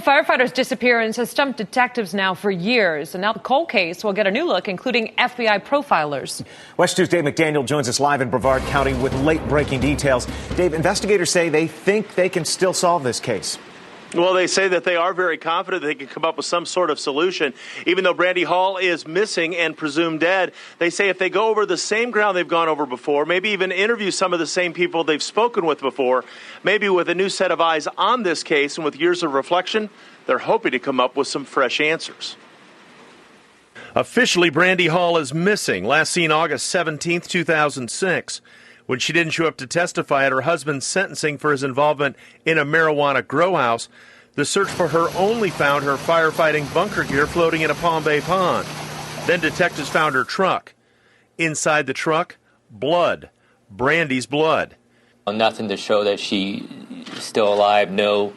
Firefighter's disappearance has stumped detectives now for years, and now the cold case will get a new look, including FBI profilers. West 2's Dave McDaniel joins us live in Brevard County with late-breaking details. Dave, investigators say they think they can still solve this case. Well, they say that they are very confident they can come up with some sort of solution. Even though Brandy Hall is missing and presumed dead, they say if they go over the same ground they've gone over before, maybe even interview some of the same people they've spoken with before, maybe with a new set of eyes on this case and with years of reflection, they're hoping to come up with some fresh answers. Officially, Brandy Hall is missing. Last seen August 17th, 2006. When she didn't show up to testify at her husband's sentencing for his involvement in a marijuana grow house, the search for her only found her firefighting bunker gear floating in a Palm Bay pond. Then detectives found her truck. Inside the truck, blood. Brandy's blood. Nothing to show that she's still alive. No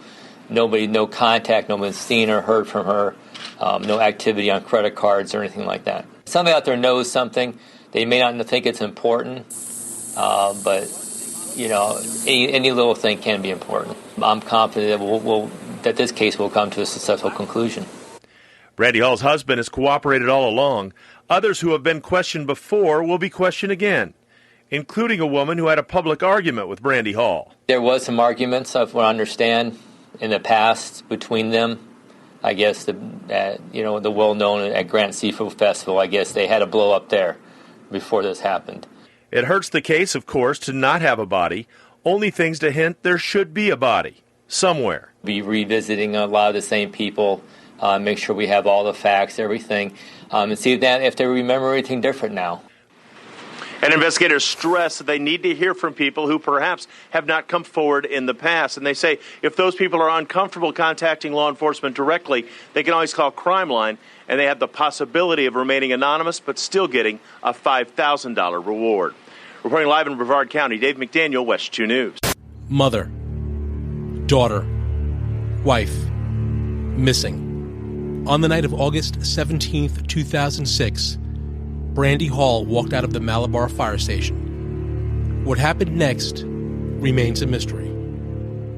contact. Nobody's seen her, heard from her. No activity on credit cards or anything like that. Somebody out there knows something. They may not think it's important. But, any little thing can be important. I'm confident that this case will come to a successful conclusion. Brandy Hall's husband has cooperated all along. Others who have been questioned before will be questioned again, including a woman who had a public argument with Brandy Hall. There was some arguments, of what I understand, in the past between them. I guess the well-known at Grant Seafood Festival, I guess they had a blow-up there before this happened. It hurts the case, of course, to not have a body. Only things to hint there should be a body somewhere. Be revisiting a lot of the same people, make sure we have all the facts, everything, and see if they remember anything different now. And investigators stress that they need to hear from people who perhaps have not come forward in the past. And they say if those people are uncomfortable contacting law enforcement directly, they can always call Crime Line, and they have the possibility of remaining anonymous but still getting a $5,000 reward. Reporting live in Brevard County, Dave McDaniel, West 2 News. Mother, daughter, wife, missing. On the night of August 17th, 2006, Brandy Hall walked out of the Malabar fire station. What happened next remains a mystery.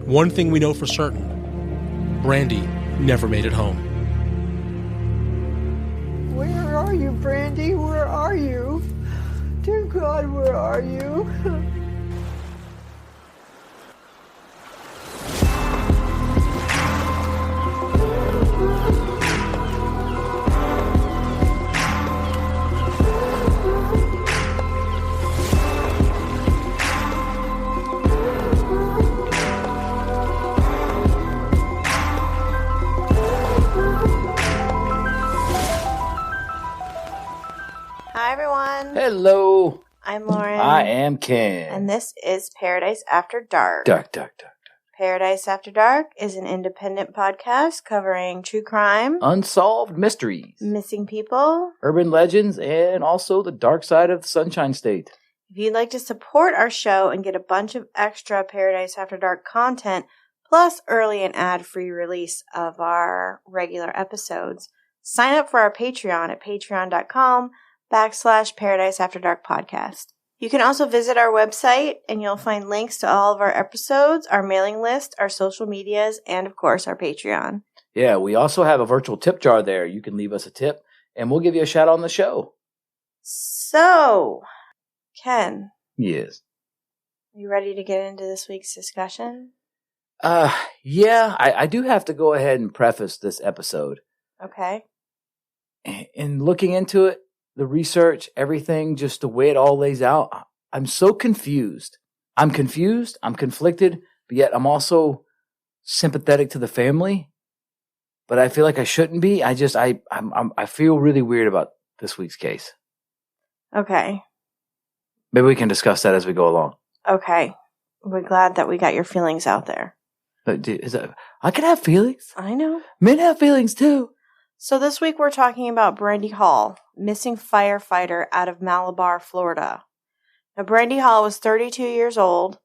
One thing we know for certain, Brandy never made it home. Where are you, Brandy? Where are you? Dear God, where are you? Hi, everyone. Hello. I'm Lauren. I am Ken. And this is Paradise After Dark. Dark. Paradise After Dark is an independent podcast covering true crime, unsolved mysteries, missing people, urban legends, and also the dark side of the Sunshine State. If you'd like to support our show and get a bunch of extra Paradise After Dark content, plus early and ad-free release of our regular episodes, sign up for our Patreon at patreon.com/Paradise After Dark podcast. You can also visit our website and you'll find links to all of our episodes, our mailing list, our social medias, and of course our Patreon. Yeah, we also have a virtual tip jar there. You can leave us a tip and we'll give you a shout out on the show. So, Ken. Yes. Are you ready to get into this week's discussion? Yeah, I do have to go ahead and preface this episode. Okay. And looking into it, the research, everything, just the way it all lays out, I'm so confused. I'm conflicted, but yet I'm also sympathetic to the family. But I feel like I shouldn't be. I feel really weird about this week's case. Okay. Maybe we can discuss that as we go along. Okay. We're glad that we got your feelings out there. I can have feelings. I know. Men have feelings too. So this week we're talking about Brandy Hall, missing firefighter out of Malabar, Florida. Now, Brandy Hall was 32 years old,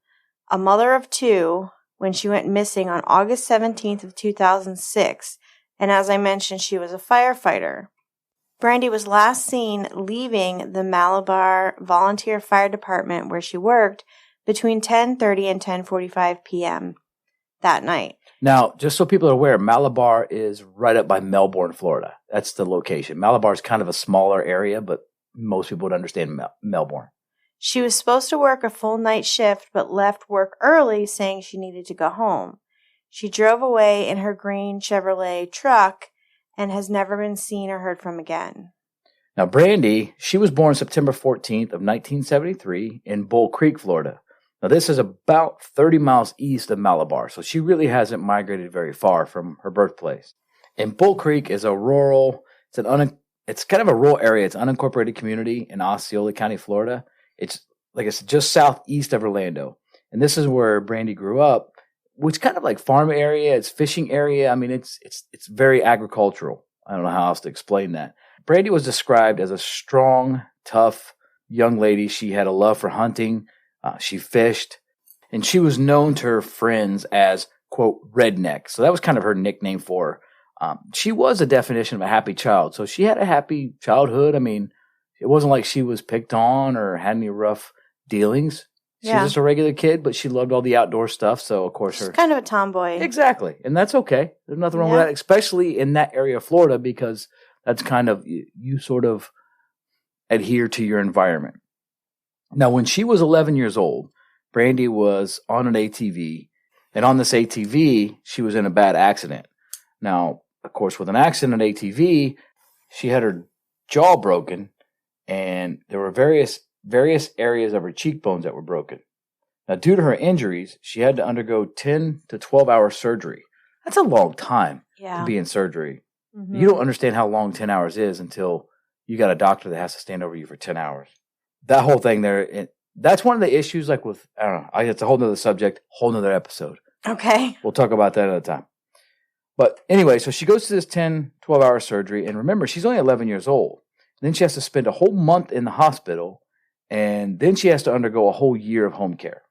a mother of two, when she went missing on August 17th of 2006. And as I mentioned, she was a firefighter. Brandy was last seen leaving the Malabar Volunteer Fire Department where she worked between 10:30 and 10:45 p.m. that night. Now, just so people are aware, Malabar is right up by Melbourne, Florida. That's the location. Malabar is kind of a smaller area, but most people would understand Melbourne. She was supposed to work a full night shift, but left work early, saying she needed to go home. She drove away in her green Chevrolet truck and has never been seen or heard from again. Now, Brandy, she was born September 14th of 1973 in Bull Creek, Florida. Now, this is about 30 miles east of Malabar, so she really hasn't migrated very far from her birthplace. And Bull Creek is a rural, it's kind of a rural area. It's an unincorporated community in Osceola County, Florida. It's, like I said, just southeast of Orlando. And this is where Brandy grew up, which kind of like farm area. It's fishing area. I mean, it's very agricultural. I don't know how else to explain that. Brandy was described as a strong, tough young lady. She had a love for hunting. She fished, and she was known to her friends as, quote, redneck. So that was kind of her nickname for her. She was a definition of a happy child. So she had a happy childhood. I mean, it wasn't like she was picked on or had any rough dealings. She was just a regular kid, but she loved all the outdoor stuff. So, of course, She's kind of a tomboy. Exactly. And that's okay. There's nothing wrong with that, especially in that area of Florida, because that's kind of, you sort of adhere to your environment. Now, when she was 11 years old, Brandy was on an ATV, and on this ATV, she was in a bad accident. Now, of course, with an accident on ATV, she had her jaw broken, and there were various areas of her cheekbones that were broken. Now, due to her injuries, she had to undergo 10 to 12-hour surgery. That's a long time to be in surgery. Mm-hmm. You don't understand how long 10 hours is until you got a doctor that has to stand over you for 10 hours. That whole thing there, that's one of the issues, like with, I don't know, it's a whole nother subject, whole nother episode. Okay. We'll talk about that another time. But anyway, so she goes to this 10, 12-hour surgery, and remember, she's only 11 years old. And then she has to spend a whole month in the hospital, and then she has to undergo a whole year of home care.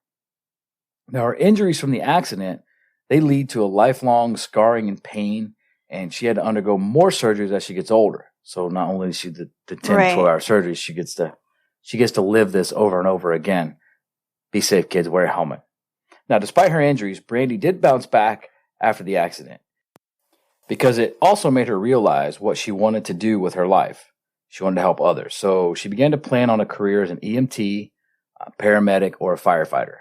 Now, her injuries from the accident, they lead to a lifelong scarring and pain, and she had to undergo more surgeries as she gets older. So not only is she the 10, 12-hour surgeries, she gets to live this over and over again. Be safe, kids. Wear a helmet. Now, despite her injuries, Brandy did bounce back after the accident because it also made her realize what she wanted to do with her life. She wanted to help others. So she began to plan on a career as an EMT, a paramedic, or a firefighter.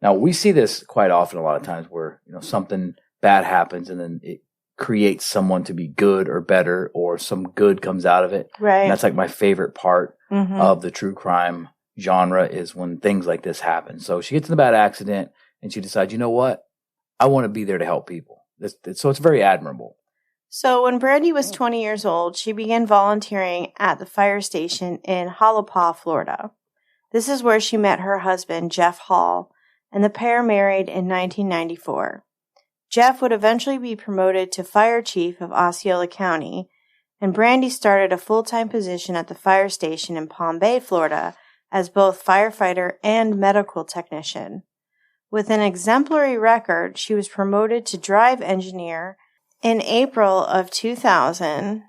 Now, we see this quite often a lot of times where, something bad happens and then it creates someone to be good or better, or some good comes out of it. Right. And that's like my favorite part of the true crime genre, is when things like this happen. So she gets in a bad accident and she decides, you know what? I want to be there to help people. So it's very admirable. So when Brandy was 20 years old, she began volunteering at the fire station in Malabar, Florida. This is where she met her husband, Jeff Hall, and the pair married in 1994. Jeff would eventually be promoted to fire chief of Osceola County, and Brandy started a full-time position at the fire station in Palm Bay, Florida, as both firefighter and medical technician. With an exemplary record, she was promoted to drive engineer in April of 2000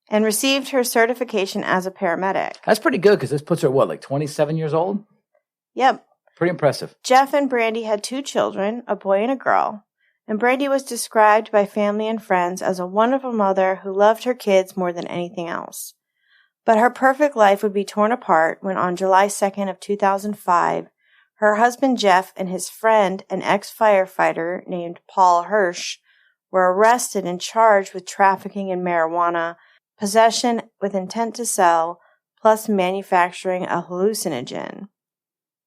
and received her certification as a paramedic. That's pretty good, because this puts her, like 27 years old? Yep. Pretty impressive. Jeff and Brandy had 2 children, a boy and a girl. And Brandy was described by family and friends as a wonderful mother who loved her kids more than anything else. But her perfect life would be torn apart when on July 2nd of 2005, her husband Jeff and his friend, an ex-firefighter named Paul Hirsch, were arrested and charged with trafficking in marijuana, possession with intent to sell, plus manufacturing a hallucinogen.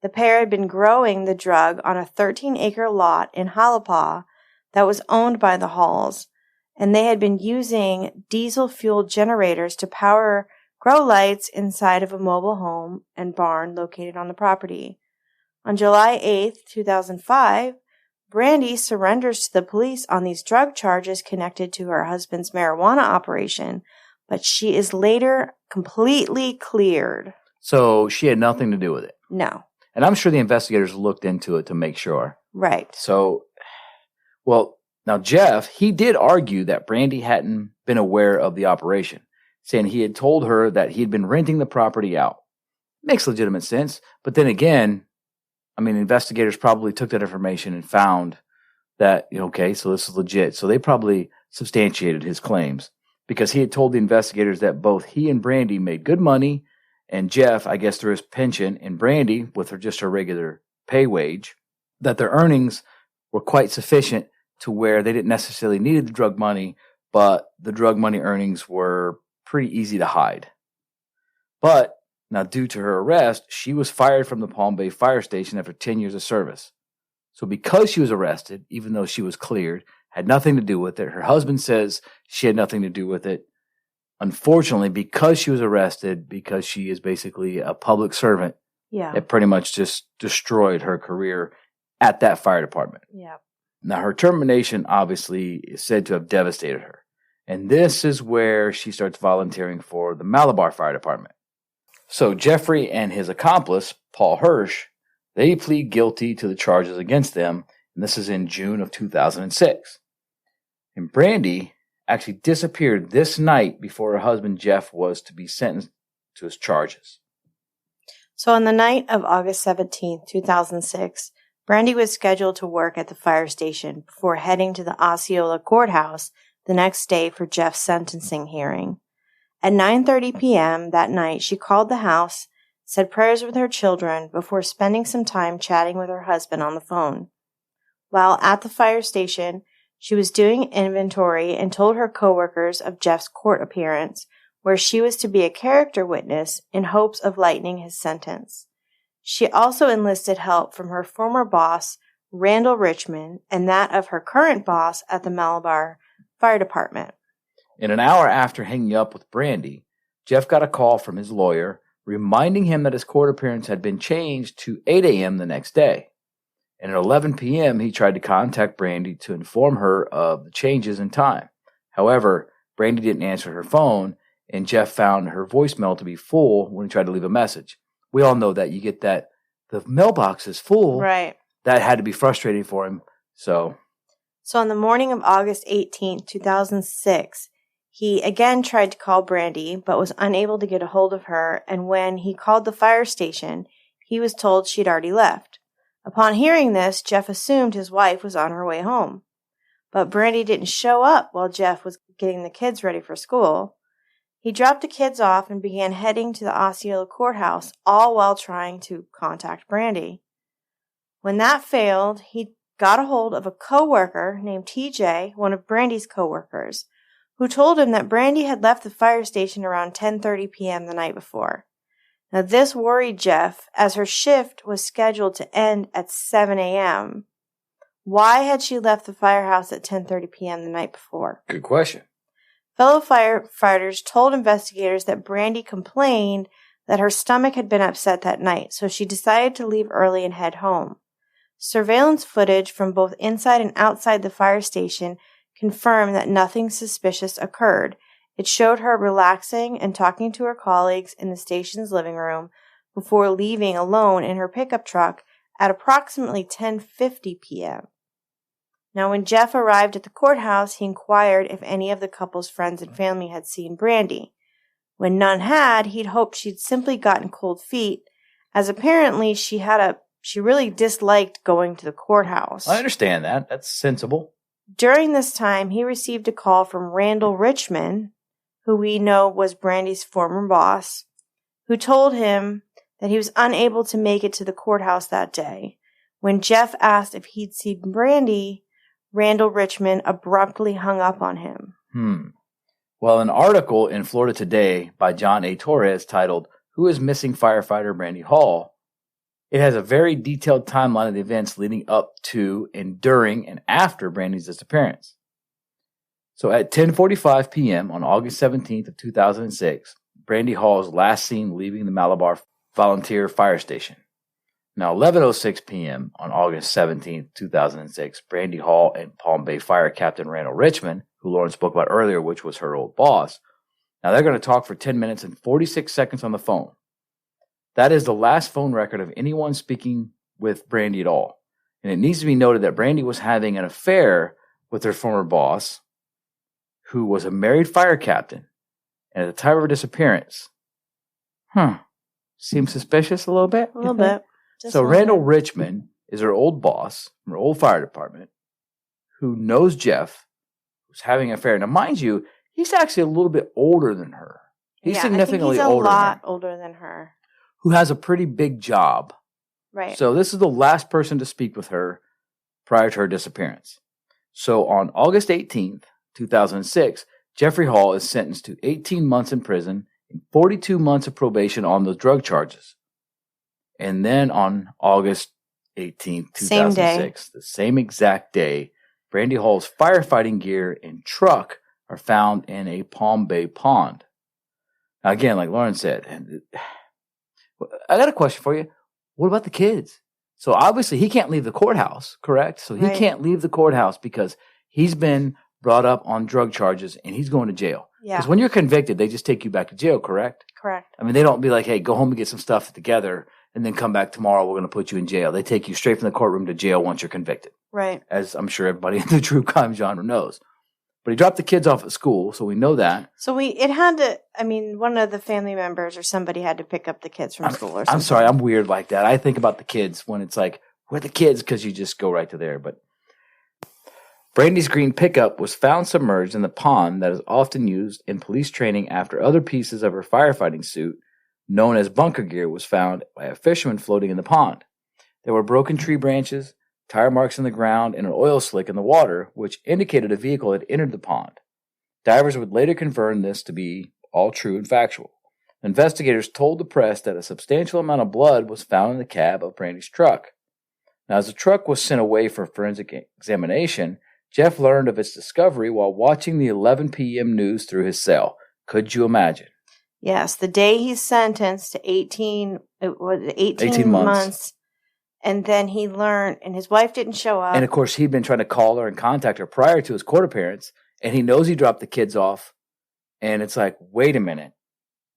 The pair had been growing the drug on a 13-acre lot in Malabar that was owned by the Halls, and they had been using diesel-fueled generators to power grow lights inside of a mobile home and barn located on the property. On July 8th, 2005, Brandy surrenders to the police on these drug charges connected to her husband's marijuana operation, but she is later completely cleared. So she had nothing to do with it? No. And I'm sure the investigators looked into it to make sure. Right. So, well, now Jeff, he did argue that Brandy hadn't been aware of the operation, saying he had told her that he had been renting the property out. Makes legitimate sense. But then again, I mean, investigators probably took that information and found that, okay, so this is legit. So they probably substantiated his claims because he had told the investigators that both he and Brandy made good money, and Jeff, I guess through his pension, and Brandy, with her regular pay wage, that their earnings were quite sufficient to where they didn't necessarily need the drug money, but the drug money earnings were pretty easy to hide. But now, due to her arrest, she was fired from the Palm Bay Fire Station after 10 years of service. So because she was arrested, even though she was cleared, had nothing to do with it. Her husband says she had nothing to do with it. Unfortunately, because she was arrested, because she is basically a public servant, it pretty much just destroyed her career at that fire department. Yeah. Now, her termination obviously is said to have devastated her. And this is where she starts volunteering for the Malabar Fire Department. So Jeffrey and his accomplice, Paul Hirsch, they plead guilty to the charges against them, and this is in June of 2006. And Brandy actually disappeared this night before her husband Jeff was to be sentenced to his charges. So on the night of August 17, 2006, Brandy was scheduled to work at the fire station before heading to the Osceola courthouse the next day for Jeff's sentencing hearing. At 9:30 p.m. that night, she called the house, said prayers with her children before spending some time chatting with her husband on the phone. While at the fire station, she was doing inventory and told her coworkers of Jeff's court appearance, where she was to be a character witness in hopes of lightening his sentence. She also enlisted help from her former boss, Randall Richmond, and that of her current boss at the Malabar Fire Department. In an hour after hanging up with Brandy, Jeff got a call from his lawyer reminding him that his court appearance had been changed to 8 a.m. the next day. And at 11 p.m., he tried to contact Brandy to inform her of the changes in time. However, Brandy didn't answer her phone, and Jeff found her voicemail to be full when he tried to leave a message. We all know that. You get that the mailbox is full. Right. That had to be frustrating for him. So on the morning of August 18, 2006, he again tried to call Brandy, but was unable to get a hold of her, and when he called the fire station, he was told she'd already left. Upon hearing this, Jeff assumed his wife was on her way home. But Brandy didn't show up while Jeff was getting the kids ready for school. He dropped the kids off and began heading to the Osceola courthouse, all while trying to contact Brandy. When that failed, he got a hold of a coworker named TJ, one of Brandy's coworkers, who told him that Brandy had left the fire station around 10:30 p.m. the night before. Now, this worried Jeff, as her shift was scheduled to end at 7 a.m. Why had she left the firehouse at 10:30 p.m. the night before? good question. Fellow firefighters told investigators that Brandy complained that her stomach had been upset that night, so she decided to leave early and head home. Surveillance footage from both inside and outside the fire station confirmed that nothing suspicious occurred. It showed her relaxing and talking to her colleagues in the station's living room before leaving alone in her pickup truck at approximately 10:50 p.m. Now, when Jeff arrived at the courthouse, he inquired if any of the couple's friends and family had seen Brandy. When none had, he'd hoped she'd simply gotten cold feet, as apparently she really disliked going to the courthouse. I understand that. That's sensible. During this time, he received a call from Randall Richmond, who we know was Brandy's former boss, who told him that he was unable to make it to the courthouse that day. When Jeff asked if he'd seen Brandy, Randall Richmond abruptly hung up on him. Well, an article in Florida Today by John A. Torres titled, "Who is Missing Firefighter Brandy Hall?" It has a very detailed timeline of the events leading up to and during and after Brandy's disappearance. So at 10:45 p.m. on August 17th of 2006, Brandy Hall is last seen leaving the Malabar Volunteer Fire Station. Now, 11:06 p.m. on August 17th, 2006, Brandy Hall and Palm Bay Fire Captain Randall Richmond, who Lauren spoke about earlier, which was her old boss, now they're going to talk for 10 minutes and 46 seconds on the phone. That is the last phone record of anyone speaking with Brandy at all. And it needs to be noted that Brandy was having an affair with her former boss, who was a married fire captain, and at the time of her disappearance, seems suspicious a little bit? A little bit. So Randall Richmond is her old boss from her old fire department, who knows Jeff, who's having an affair. Now, mind you, he's actually a little bit older than her. He's significantly older than her. He's a lot older than her. Who has a pretty big job. Right. So this is the last person to speak with her prior to her disappearance. So on August 18th, 2006, Jeffrey Hall is sentenced to 18 months in prison and 42 months of probation on those drug charges. And then on August 18th, 2006, the same exact day, Brandy Hall's firefighting gear and truck are found in a Palm Bay pond. Now, again, like Lauren said, I got a question for you. What about the kids? So obviously he can't leave the courthouse, correct? So he can't leave the courthouse because he's been brought up on drug charges and he's going to jail. Yeah. Because when you're convicted, they just take you back to jail, correct? Correct. I mean, they don't be like, hey, go home and get some stuff together and then come back tomorrow. We're going to put you in jail. They take you straight from the courtroom to jail once you're convicted. Right. As I'm sure everybody in the true crime genre knows. But he dropped the kids off at school, so we know that. So one of the family members or somebody had to pick up the kids from school or something. I'm sorry, I'm weird like that. I think about the kids when it's like, where are the kids? Because you just go right to there. But Brandy's green pickup was found submerged in the pond that is often used in police training after other pieces of her firefighting suit, known as bunker gear, was found by a fisherman floating in the pond. There were broken tree branches, tire marks in the ground, and an oil slick in the water, which indicated a vehicle had entered the pond. Divers would later confirm this to be all true and factual. Investigators told the press that a substantial amount of blood was found in the cab of Brandy's truck. Now, as the truck was sent away for forensic examination, Jeff learned of its discovery while watching the 11 p.m. news through his cell. Could you imagine? Yes, the day he's sentenced to 18 months. And then he learned, and his wife didn't show up. And of course, he'd been trying to call her and contact her prior to his court appearance, and he knows he dropped the kids off. And it's like, wait a minute.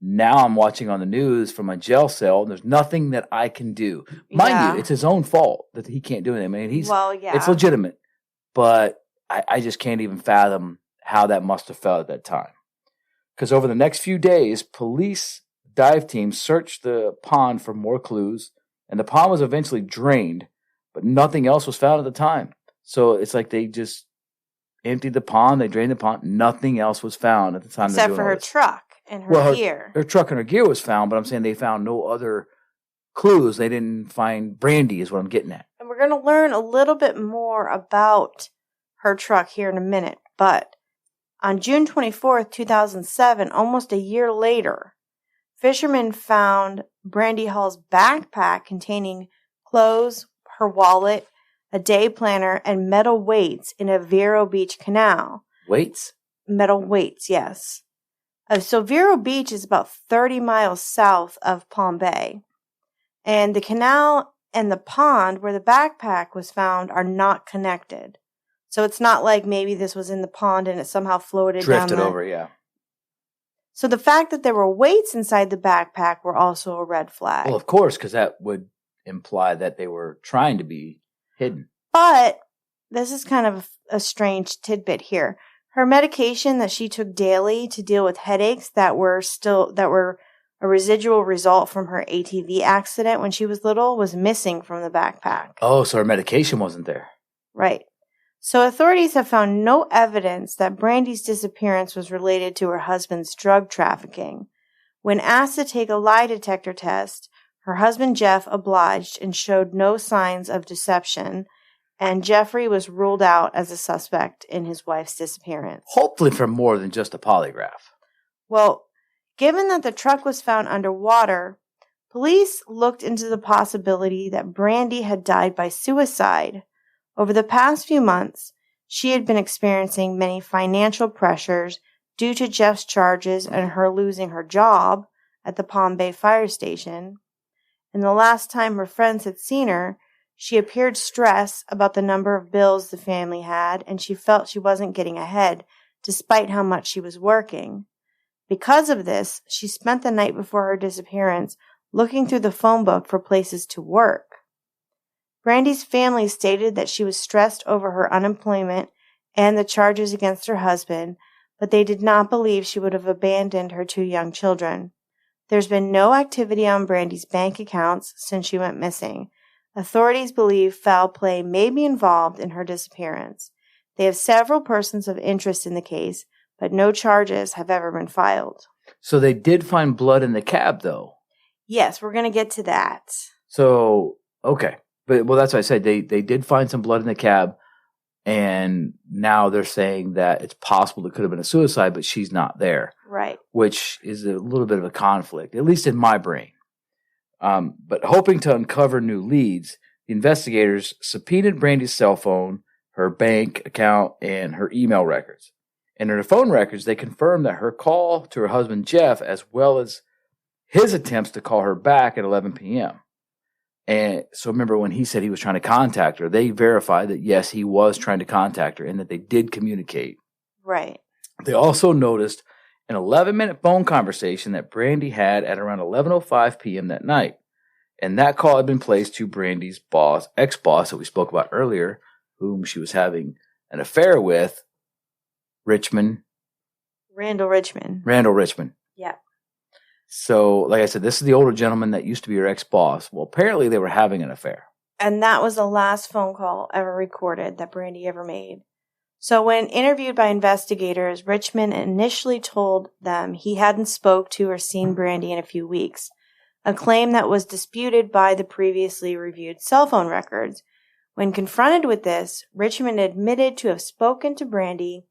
Now I'm watching on the news from my jail cell, and there's nothing that I can do. Mind you, it's his own fault that he can't do anything. I mean, it's legitimate, but I just can't even fathom how that must have felt at that time. Because over the next few days, police dive teams searched the pond for more clues, and the pond was eventually drained, but nothing else was found at the time. So it's like they just emptied the pond, they drained the pond, nothing else was found at the time. Except for her truck and her gear. Her truck and her gear was found, but I'm saying they found no other clues. They didn't find Brandy is what I'm getting at. And we're going to learn a little bit more about her truck here in a minute. But on June 24th, 2007, almost a year later, fishermen found Brandy Hall's backpack containing clothes, her wallet, a day planner, and metal weights in a Vero Beach canal. Weights? Metal weights, yes. So Vero Beach is about 30 miles south of Palm Bay. And the canal and the pond where the backpack was found are not connected. So it's not like maybe this was in the pond and it somehow floated drifted down over, yeah. So the fact that there were weights inside the backpack were also a red flag. Well, of course, because that would imply that they were trying to be hidden. But this is kind of a strange tidbit here. Her medication that she took daily to deal with headaches that were a residual result from her ATV accident when she was little was missing from the backpack. Oh, so her medication wasn't there. Right. So authorities have found no evidence that Brandy's disappearance was related to her husband's drug trafficking. When asked to take a lie detector test, her husband Jeff obliged and showed no signs of deception, and Jeffrey was ruled out as a suspect in his wife's disappearance. Hopefully for more than just a polygraph. Well, given that the truck was found underwater, police looked into the possibility that Brandy had died by suicide. Over the past few months, she had been experiencing many financial pressures due to Jeff's charges and her losing her job at the Palm Bay fire station. And the last time her friends had seen her, she appeared stressed about the number of bills the family had, and she felt she wasn't getting ahead, despite how much she was working. Because of this, she spent the night before her disappearance looking through the phone book for places to work. Brandy's family stated that she was stressed over her unemployment and the charges against her husband, but they did not believe she would have abandoned her two young children. There's been no activity on Brandy's bank accounts since she went missing. Authorities believe foul play may be involved in her disappearance. They have several persons of interest in the case, but no charges have ever been filed. So they did find blood in the cab, though. Yes, we're going to get to that. So, okay. But, well, that's what I said. They did find some blood in the cab, and now they're saying that it's possible it could have been a suicide, but she's not there. Right. Which is a little bit of a conflict, at least in my brain. But hoping to uncover new leads, the investigators subpoenaed Brandy's cell phone, her bank account, and her email records. And in her phone records, they confirmed that her call to her husband, Jeff, as well as his attempts to call her back at 11 p.m. And so remember when he said he was trying to contact her, they verified that, yes, he was trying to contact her and that they did communicate. Right. They also noticed an 11-minute phone conversation that Brandy had at around 11:05 p.m. that night. And that call had been placed to Brandy's boss, ex-boss that we spoke about earlier, whom she was having an affair with, Randall Richmond. Yeah. So, like I said, this is the older gentleman that used to be her ex-boss. Well, apparently they were having an affair. And that was the last phone call ever recorded that Brandy ever made. So when interviewed by investigators, Richmond initially told them he hadn't spoke to or seen Brandy in a few weeks, a claim that was disputed by the previously reviewed cell phone records. When confronted with this, Richmond admitted to have spoken to Brandy,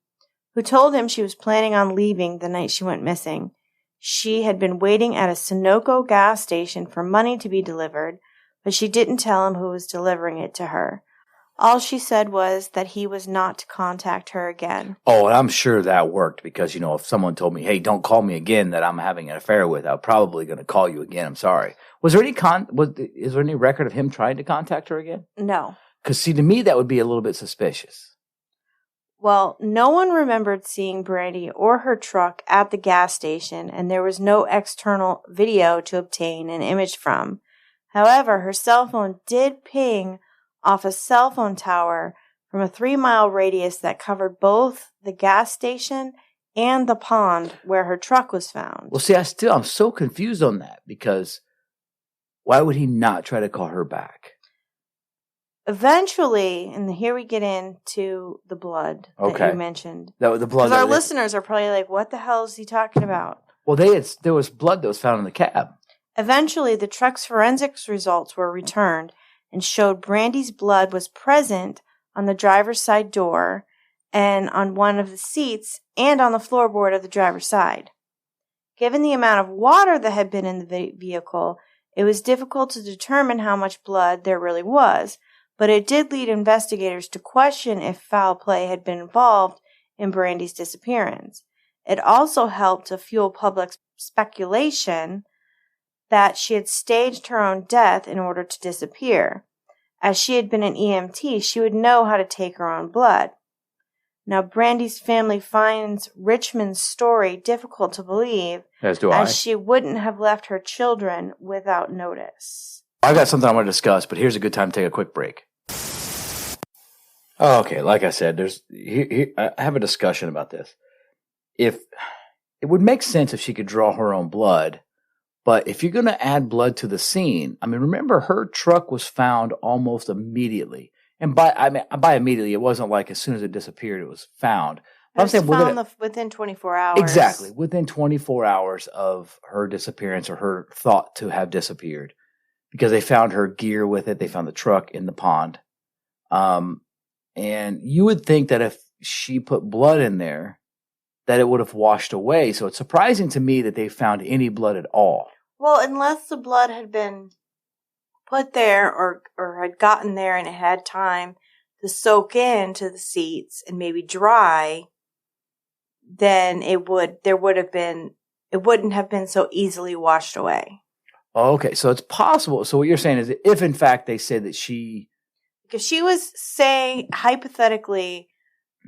who told him she was planning on leaving the night she went missing. She had been waiting at a Sunoco gas station for money to be delivered, but she didn't tell him who was delivering it to her. All she said was that he was not to contact her again. Oh, and I'm sure that worked because, if someone told me, hey, don't call me again that I'm having an affair with, I'm probably going to call you again. I'm sorry. Was there is there any record of him trying to contact her again? No. Because, see, to me, that would be a little bit suspicious. Well, no one remembered seeing Brandy or her truck at the gas station, and there was no external video to obtain an image from. However, her cell phone did ping off a cell phone tower from a 3-mile radius that covered both the gas station and the pond where her truck was found. Well, see, I'm so confused on that because why would he not try to call her back? Eventually, and here we get into the blood that you mentioned. The blood. Because our listeners are probably like, what the hell is he talking about? Well, there was blood that was found in the cab. Eventually, the truck's forensics results were returned and showed Brandy's blood was present on the driver's side door and on one of the seats and on the floorboard of the driver's side. Given the amount of water that had been in the vehicle, it was difficult to determine how much blood there really was, but it did lead investigators to question if foul play had been involved in Brandy's disappearance. It also helped to fuel public speculation that she had staged her own death in order to disappear. As she had been an EMT, she would know how to take her own blood. Now, Brandy's family finds Richmond's story difficult to believe, as she wouldn't have left her children without notice. I got something I want to discuss, but here's a good time to take a quick break. Okay, like I said, I have a discussion about this. If it would make sense if she could draw her own blood, but if you're going to add blood to the scene, remember her truck was found almost immediately, and by immediately, it wasn't like as soon as it disappeared, it was found. It was found within 24 hours. Exactly, within 24 hours of her disappearance or her thought to have disappeared, because they found her gear with it. They found the truck in the pond. And you would think that if she put blood in there, that it would have washed away. So it's surprising to me that they found any blood at all. Well, unless the blood had been put there or had gotten there and it had time to soak into the seats and maybe dry, then it wouldn't have been so easily washed away. Okay, so it's possible. So what you're saying is that if in fact they said that because she was saying hypothetically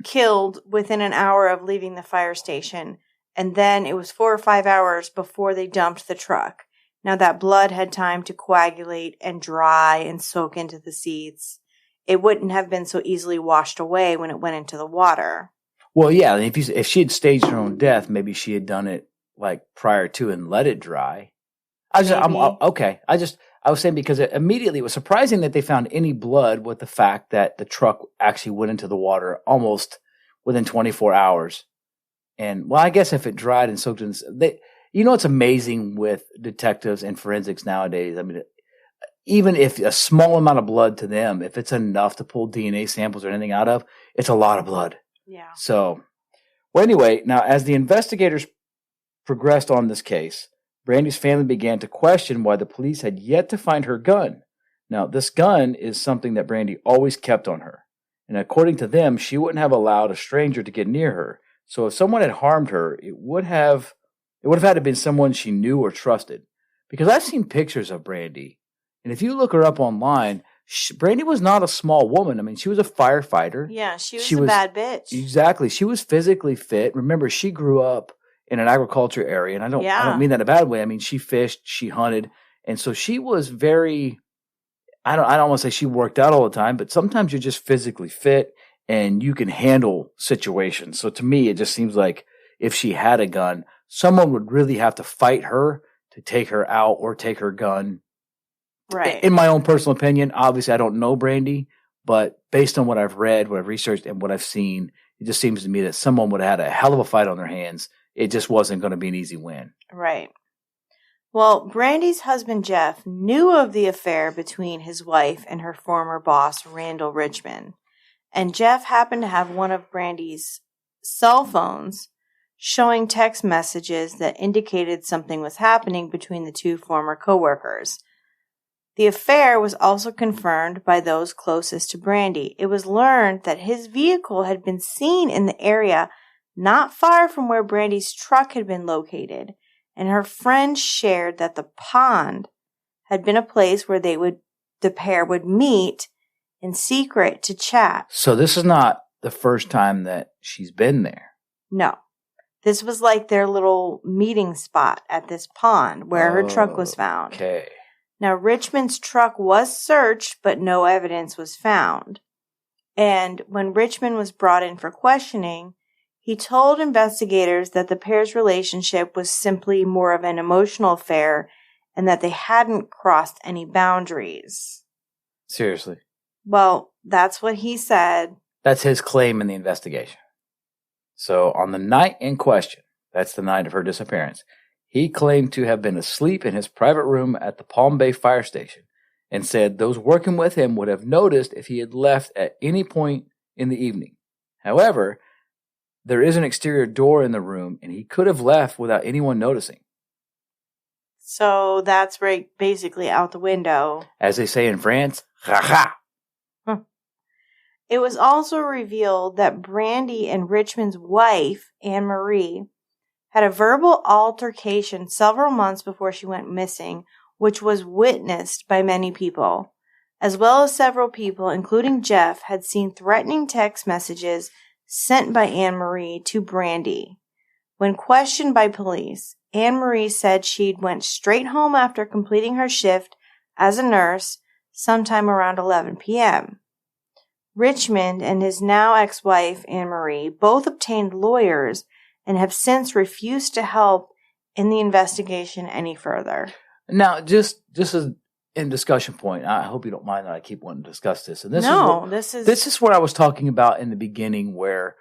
killed within an hour of leaving the fire station, and then it was 4 or 5 hours before they dumped the truck. Now that blood had time to coagulate and dry and soak into the seats. It wouldn't have been so easily washed away when it went into the water. Well, yeah, if she had staged her own death, maybe she had done it like prior to and let it dry. I'm okay. I was saying because immediately it was surprising that they found any blood with the fact that the truck actually went into the water almost within 24 hours. And, well, I guess if it dried and soaked in, it's amazing with detectives and forensics nowadays. I mean, even if a small amount of blood to them, if it's enough to pull DNA samples or anything out of, it's a lot of blood. Yeah. So, well, anyway, now as the investigators progressed on this case, Brandy's family began to question why the police had yet to find her gun. Now, this gun is something that Brandy always kept on her. And according to them, she wouldn't have allowed a stranger to get near her. So if someone had harmed her, it would have had to been someone she knew or trusted. Because I've seen pictures of Brandy. And if you look her up online, Brandy was not a small woman. I mean, she was a firefighter. Yeah, she was a bad bitch. Exactly. She was physically fit. Remember, she grew up in an agriculture area. And I don't mean that in a bad way. I mean, she fished, she hunted. And so she was very, I don't want to say she worked out all the time, but sometimes you're just physically fit and you can handle situations. So to me, it just seems like if she had a gun, someone would really have to fight her to take her out or take her gun. Right. In my own personal opinion, obviously I don't know Brandy, but based on what I've read, what I've researched, and what I've seen, it just seems to me that someone would have had a hell of a fight on their hands. It just wasn't going to be an easy win. Right. Well, Brandy's husband, Jeff, knew of the affair between his wife and her former boss, Randall Richmond. And Jeff happened to have one of Brandy's cell phones showing text messages that indicated something was happening between the two former coworkers. The affair was also confirmed by those closest to Brandy. It was learned that his vehicle had been seen in the area not far from where Brandy's truck had been located, and her friends shared that the pond had been a place where the pair would meet in secret to chat. So this is not the first time that she's been there. No. This was like their little meeting spot at this pond where her truck was found. Okay. Now, Richmond's truck was searched, but no evidence was found. And when Richmond was brought in for questioning, he told investigators that the pair's relationship was simply more of an emotional affair and that they hadn't crossed any boundaries. Seriously? Well, that's what he said. That's his claim in the investigation. So on the night in question, that's the night of her disappearance, he claimed to have been asleep in his private room at the Palm Bay fire station and said those working with him would have noticed if he had left at any point in the evening. However, there is an exterior door in the room and he could have left without anyone noticing. So that's right, basically out the window. As they say in France, ha. It was also revealed that Brandy and Richmond's wife, Anne Marie, had a verbal altercation several months before she went missing, which was witnessed by many people. As well as several people, including Jeff, had seen threatening text messages sent by Anne Marie to Brandy. When questioned by police, Anne Marie said she'd went straight home after completing her shift as a nurse sometime around 11 p.m. Richmond and his now ex-wife, Anne Marie, both obtained lawyers and have since refused to help in the investigation any further. Now, just as in discussion point, I hope you don't mind that I keep wanting to discuss this. And this is what I was talking about in the beginning, where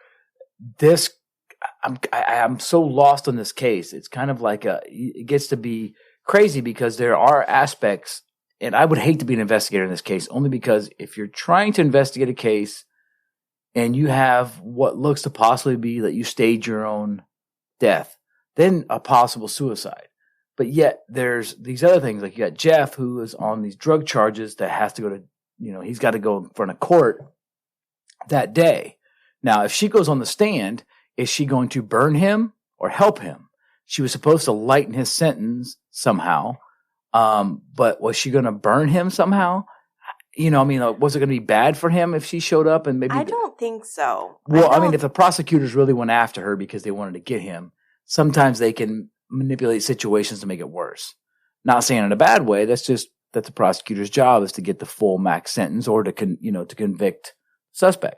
I'm so lost on this case. It's kind of like it gets to be crazy because there are aspects, and I would hate to be an investigator in this case, only because if you're trying to investigate a case and you have what looks to possibly be that you staged your own death, then a possible suicide. But yet there's these other things, like you got Jeff, who is on these drug charges that has to go to, he's got to go in front of court that day. Now, if she goes on the stand, is she going to burn him or help him? She was supposed to lighten his sentence somehow. But was she going to burn him somehow? Was it going to be bad for him if she showed up and maybe? I don't think so. Well, if the prosecutors really went after her because they wanted to get him, sometimes they can manipulate situations to make it worse. Not saying in a bad way. That's just that the prosecutor's job is to get the full max sentence or to convict suspect.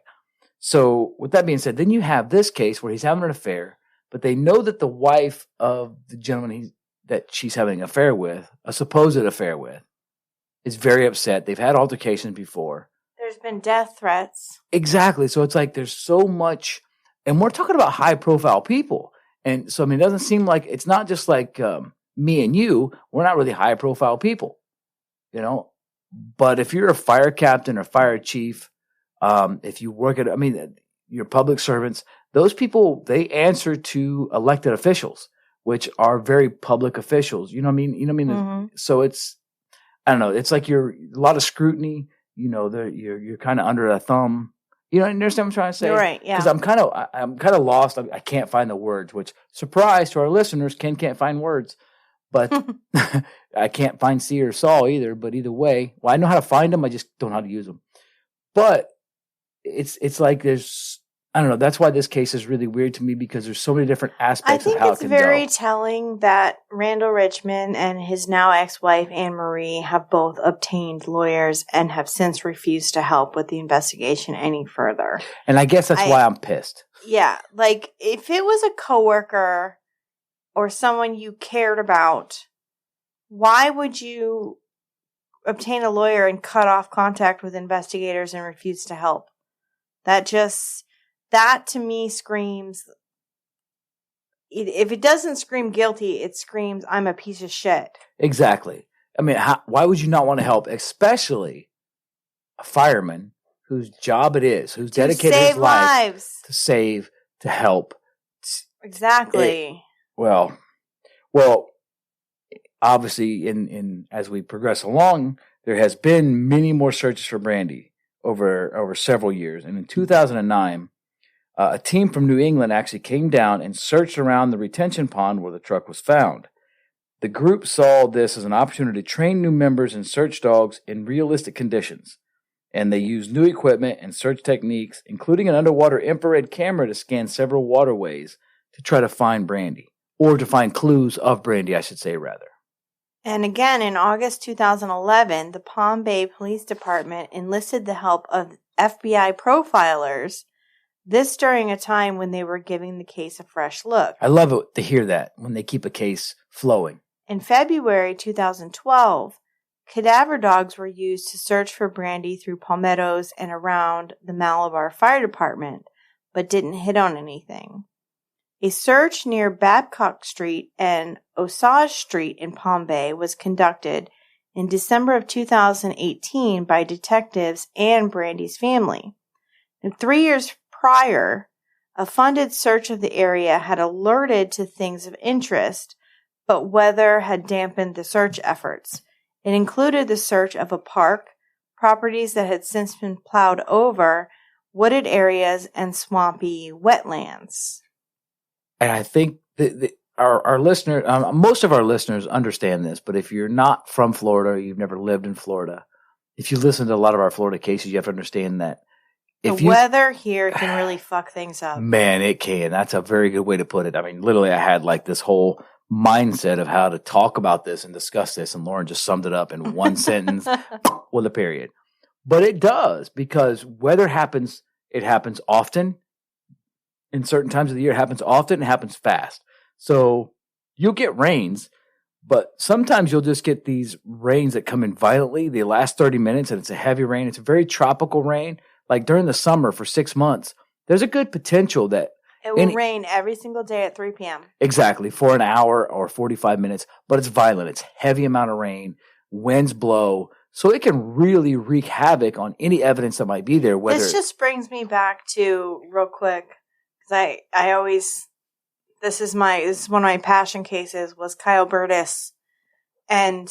So with that being said, then you have this case where he's having an affair, but they know that the wife of the gentleman that she's having an affair with, a supposed affair with, is very upset. They've had altercations before. There's been death threats. Exactly. So it's like there's so much, and we're talking about high profile people. And so, I mean, it doesn't seem like it's not just like me and you. We're not really high profile people, you know. But if you're a fire captain or fire chief, if you work at, I mean, your public servants, those people, they answer to elected officials, which are very public officials. You know what I mean? You know what I mean? Mm-hmm. So it's, I don't know. It's like you're a lot of scrutiny. You know, you're kind of under a thumb. You know, understand what I'm trying to say? You're right. Yeah. Because I'm kind of lost. I can't find the words. Which, surprise to our listeners, Ken can't find words, but I can't find see or saw either. But either way, well, I know how to find them. I just don't know how to use them. But it's like there's, I don't know. That's why this case is really weird to me, because there's so many different aspects of how it can go. I think it's very telling that Randall Richmond and his now ex-wife, Anne Marie, have both obtained lawyers and have since refused to help with the investigation any further. And I guess that's why I'm pissed. Yeah. Like, if it was a coworker or someone you cared about, why would you obtain a lawyer and cut off contact with investigators and refuse to help? That to me screams, if it doesn't scream guilty, it screams I'm a piece of shit. Exactly. I mean, why would you not want to help, especially a fireman whose job it is, who's dedicated his life to save, to help. Exactly. Well, obviously, in as we progress along, there has been many more searches for Brandy over several years, and in 2009. A team from New England actually came down and searched around the retention pond where the truck was found. The group saw this as an opportunity to train new members and search dogs in realistic conditions. And they used new equipment and search techniques, including an underwater infrared camera to scan several waterways to try to find Brandy. Or to find clues of Brandy, I should say, rather. And again, in August 2011, the Palm Bay Police Department enlisted the help of FBI profilers. This during a time when they were giving the case a fresh look. I love it to hear that, when they keep a case flowing. In February 2012, cadaver dogs were used to search for Brandy through palmettos and around the Malabar Fire Department, but didn't hit on anything. A search near Babcock Street and Osage Street in Palm Bay was conducted in December of 2018 by detectives and Brandy's family. And 3 years prior, a funded search of the area had alerted to things of interest, but weather had dampened the search efforts. It included the search of a park, properties that had since been plowed over, wooded areas, and swampy wetlands. And I think our listener, most of our listeners understand this, but if you're not from Florida, you've never lived in Florida, if you listen to a lot of our Florida cases, you have to understand that the weather here can really fuck things up. Man, it can. That's a very good way to put it. I mean, literally, I had like this whole mindset of how to talk about this and discuss this, and Lauren just summed it up in one sentence with a period. But it does, because weather happens. It happens often. In certain times of the year, it happens often. It happens fast. So you'll get rains, but sometimes you'll just get these rains that come in violently. They last 30 minutes, and it's a heavy rain. It's a very tropical rain. Like during the summer for 6 months, there's a good potential that it will rain every single day at 3 p.m. Exactly, for an hour or 45 minutes, but it's violent. It's heavy amount of rain, winds blow, so it can really wreak havoc on any evidence that might be there. Whether this just brings me back to, real quick, because I always, this is one of my passion cases, was Kyle Burtis, and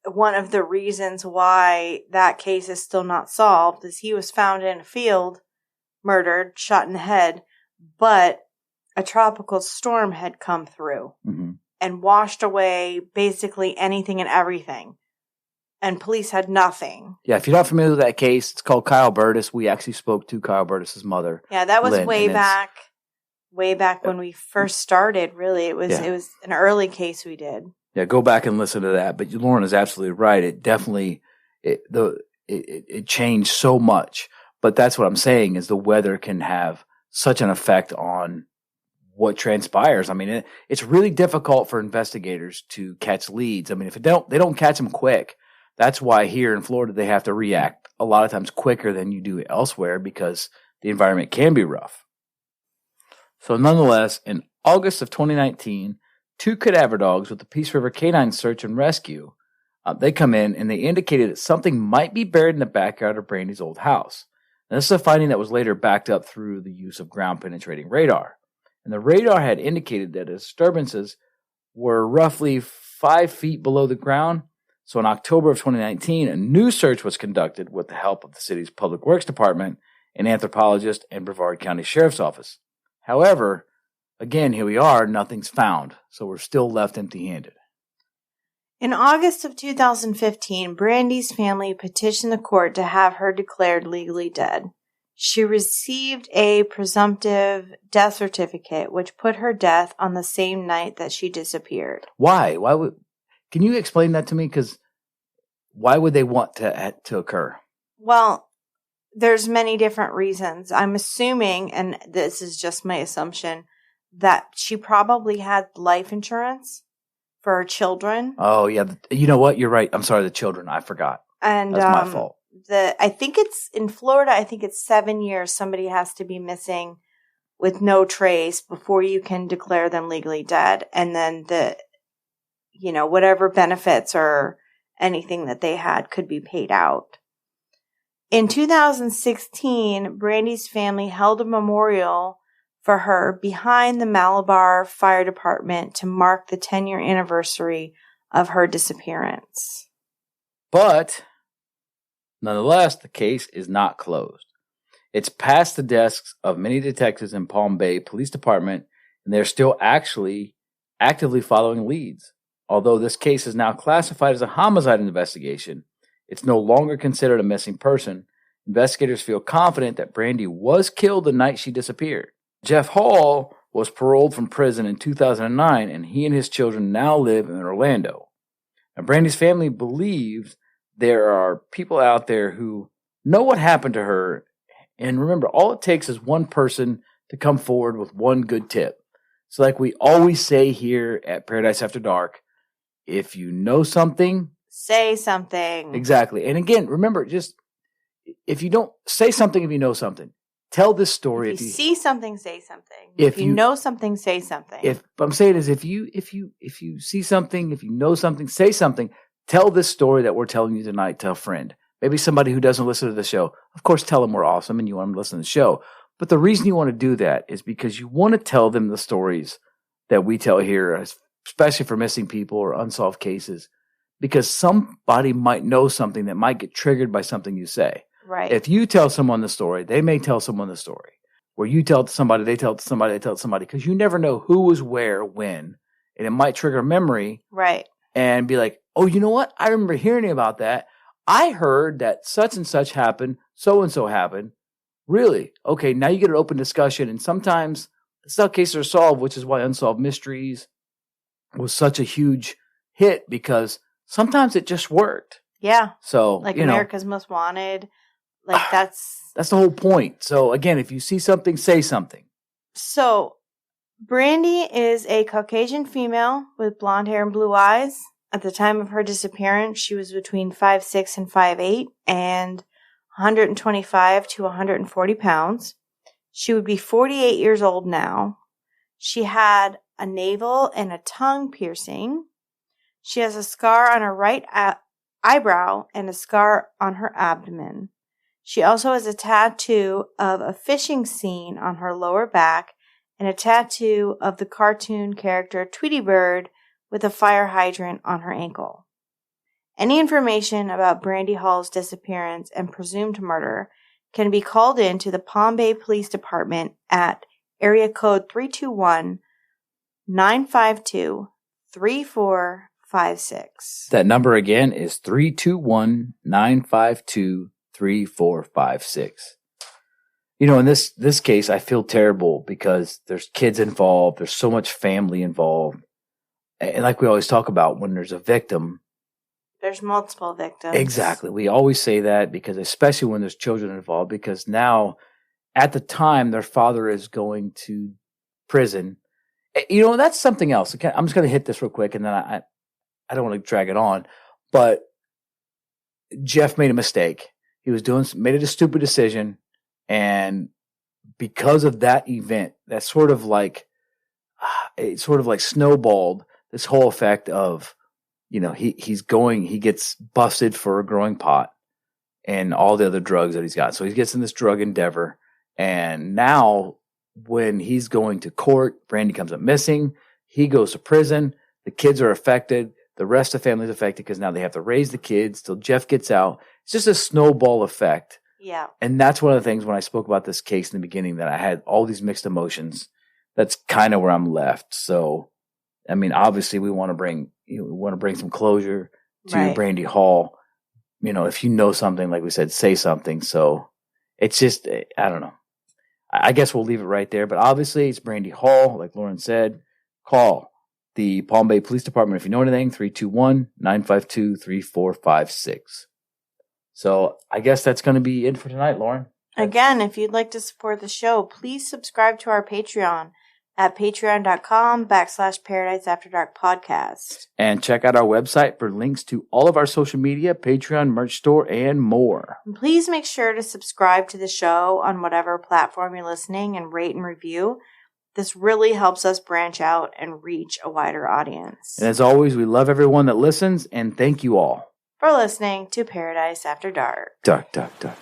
one of the reasons why that case is still not solved is he was found in a field, murdered, shot in the head, but a tropical storm had come through and washed away basically anything and everything. And police had nothing. Yeah, if you're not familiar with that case, it's called Kyle Burtis. We actually spoke to Kyle Burtis' mother. Yeah, that was Lynn, way back when we first started, really. It was an early case we did. Yeah, go back and listen to that. But Lauren is absolutely right. It definitely it changed so much. But that's what I'm saying is the weather can have such an effect on what transpires. I mean, it's really difficult for investigators to catch leads. I mean, if they don't catch them quick, That's why here in Florida, they have to react a lot of times quicker than you do elsewhere because the environment can be rough. So nonetheless, in August of 2019, 2 cadaver dogs with the Peace River Canine Search and Rescue, they come in and they indicated that something might be buried in the backyard of Brandy's old house. Now, this is a finding that was later backed up through the use of ground-penetrating radar. And the radar had indicated that disturbances were roughly 5 feet below the ground. So in October of 2019, a new search was conducted with the help of the city's Public Works Department, an anthropologist, and Brevard County Sheriff's Office. However, again, here we are, nothing's found, so we're still left empty-handed. In August of 2015, Brandy's family petitioned the court to have her declared legally dead. She received a presumptive death certificate, which put her death on the same night that she disappeared. Why? Can you explain that to me? Because why would they want to occur? Well, there's many different reasons. I'm assuming, and this is just my assumption, that she probably had life insurance for her children. Oh, yeah. You know what? You're right. I'm sorry, the children. I forgot. And that's my fault. I think it's in Florida, I think it's 7 years somebody has to be missing with no trace before you can declare them legally dead. And then whatever benefits or anything that they had could be paid out. In 2016, Brandy's family held a memorial for her behind the Malabar Fire Department to mark the 10-year anniversary of her disappearance. But nonetheless, the case is not closed. It's past the desks of many detectives in Palm Bay Police Department, and they're still actually actively following leads. Although this case is now classified as a homicide investigation, it's no longer considered a missing person. Investigators feel confident that Brandy was killed the night she disappeared. Jeff Hall was paroled from prison in 2009, and he and his children now live in Orlando. Now, Brandy's family believes there are people out there who know what happened to her. And remember, all it takes is one person to come forward with one good tip. So like we always say here at Paradise After Dark, if you know something, say something. Exactly. And again, remember, just if you don't say something, if you know something, tell this story. If you see something, say something. If you know something, say something. If I'm saying is if you see something, if you know something, say something. Tell this story that we're telling you tonight to a friend. Maybe somebody who doesn't listen to the show. Of course, tell them we're awesome and you want them to listen to the show. But the reason you want to do that is because you want to tell them the stories that we tell here, especially for missing people or unsolved cases, because somebody might know something that might get triggered by something you say. Right. If you tell someone the story, they may tell someone the story. Where you tell it to somebody, they tell it to somebody, they tell it to somebody, because you never know who was where, when, and it might trigger a memory. Right. And be like, oh, you know what? I remember hearing about that. I heard that such and such happened, so and so happened. Really? Okay, now you get an open discussion, and sometimes it's not cases are solved, which is why Unsolved Mysteries was such a huge hit, because sometimes it just worked. Yeah. So, like America's Most Wanted. Like that's the whole point. So again, if you see something, say something. So Brandy is a Caucasian female with blonde hair and blue eyes. At the time of her disappearance, she was between 5'6" and 5'8" and 125 to 140 pounds. She would be 48 years old now. She had a navel and a tongue piercing. She has a scar on her right eyebrow and a scar on her abdomen. She also has a tattoo of a fishing scene on her lower back and a tattoo of the cartoon character Tweety Bird with a fire hydrant on her ankle. Any information about Brandy Hall's disappearance and presumed murder can be called in to the Palm Bay Police Department at area code 321-952-3456. That number again is 321-952-3456. You know, in this case, I feel terrible because there's kids involved. There's so much family involved. And like we always talk about, when there's a victim, there's multiple victims. Exactly. We always say that because especially when there's children involved, because now at the time their father is going to prison. You know, that's something else. I'm just going to hit this real quick and then I don't want to drag it on, but Jeff made a mistake. He was made a stupid decision. And because of that event, that sort of like, it sort of like snowballed this whole effect of, he gets busted for growing pot and all the other drugs that he's got. So he gets in this drug endeavor. And now when he's going to court, Brandy comes up missing. He goes to prison. The kids are affected. The rest of the family is affected because now they have to raise the kids till Jeff gets out. It's just a snowball effect. Yeah. And that's one of the things when I spoke about this case in the beginning, that I had all these mixed emotions. That's kind of where I'm left. So, I mean, obviously we want to bring some closure to Brandy Hall. If you know something, like we said, say something. So it's just, I don't know. I guess we'll leave it right there. But obviously it's Brandy Hall, like Lauren said. Call the Palm Bay Police Department if you know anything, 321-952-3456. So I guess that's going to be it for tonight, Lauren. Again, if you'd like to support the show, please subscribe to our Patreon at patreon.com/Paradise After Dark podcast. And check out our website for links to all of our social media, Patreon, merch store, and more. And please make sure to subscribe to the show on whatever platform you're listening and rate and review. This really helps us branch out and reach a wider audience. And as always, we love everyone that listens, and thank you all for listening to Paradise After Dark. Dark, dark, dark.